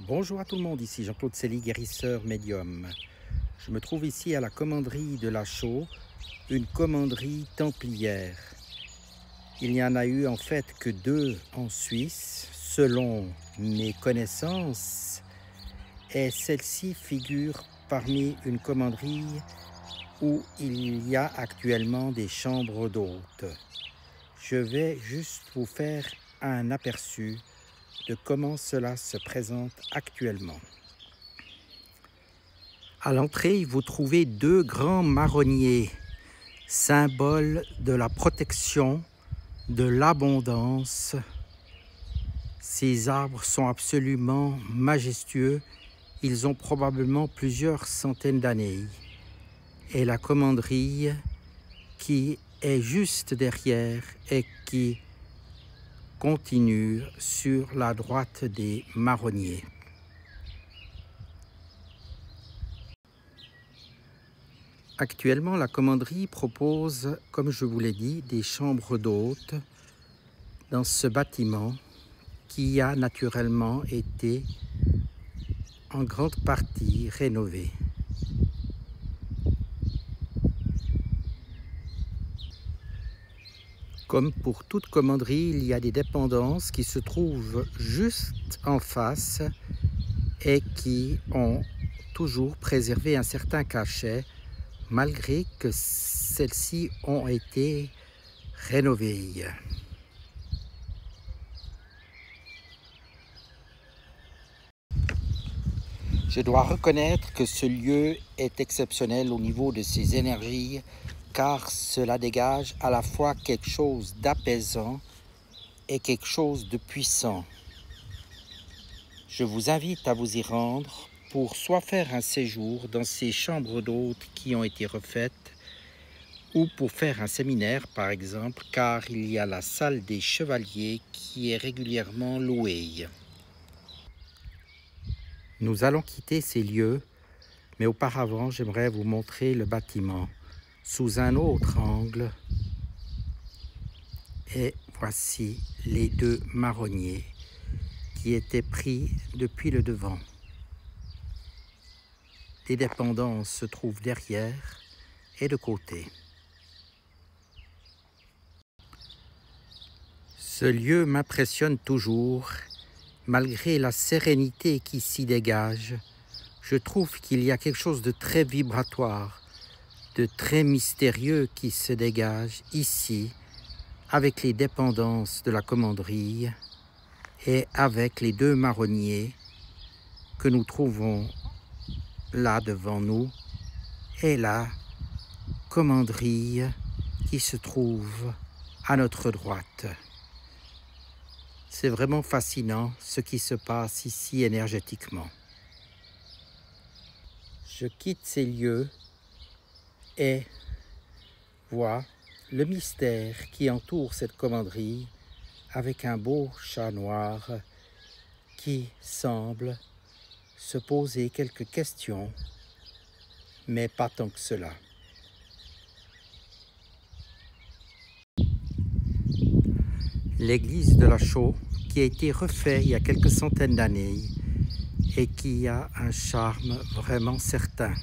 Bonjour à tout le monde, ici Jean-Claude Célie, guérisseur médium. Je me trouve ici à la commanderie de La Chaux, une commanderie templière. Il n'y en a eu en fait que 2 en Suisse, selon mes connaissances, et celle-ci figure parmi une commanderie où il y a actuellement des chambres d'hôtes. Je vais juste vous faire un aperçu de comment cela se présente actuellement. À l'entrée, vous trouvez 2 grands marronniers, symbole de la protection, de l'abondance. Ces arbres sont absolument majestueux. Ils ont probablement plusieurs centaines d'années. Et la commanderie qui est juste derrière et qui continue sur la droite des marronniers. Actuellement, la commanderie propose, comme je vous l'ai dit, des chambres d'hôtes dans ce bâtiment qui a naturellement été en grande partie rénové. Comme pour toute commanderie, il y a des dépendances qui se trouvent juste en face et qui ont toujours préservé un certain cachet, malgré que celles-ci ont été rénovées. Je dois reconnaître que ce lieu est exceptionnel au niveau de ses énergies, car cela dégage à la fois quelque chose d'apaisant et quelque chose de puissant. Je vous invite à vous y rendre pour soit faire un séjour dans ces chambres d'hôtes qui ont été refaites, ou pour faire un séminaire par exemple, car il y a la salle des chevaliers qui est régulièrement louée. Nous allons quitter ces lieux, mais auparavant j'aimerais vous montrer le bâtiment sous un autre angle. Et voici les 2 marronniers qui étaient pris depuis le devant. Les dépendances se trouvent derrière et de côté. Ce lieu m'impressionne toujours, malgré la sérénité qui s'y dégage. Je trouve qu'il y a quelque chose de très vibratoire, de très mystérieux qui se dégage ici, avec les dépendances de la commanderie et avec les 2 marronniers que nous trouvons là devant nous, et la commanderie qui se trouve à notre droite. C'est vraiment fascinant ce qui se passe ici énergétiquement. Je quitte ces lieux et vois le mystère qui entoure cette commanderie avec un beau chat noir qui semble se poser quelques questions, mais pas tant que cela. L'église de La Chaux, qui a été refaite il y a quelques centaines d'années et qui a un charme vraiment certain.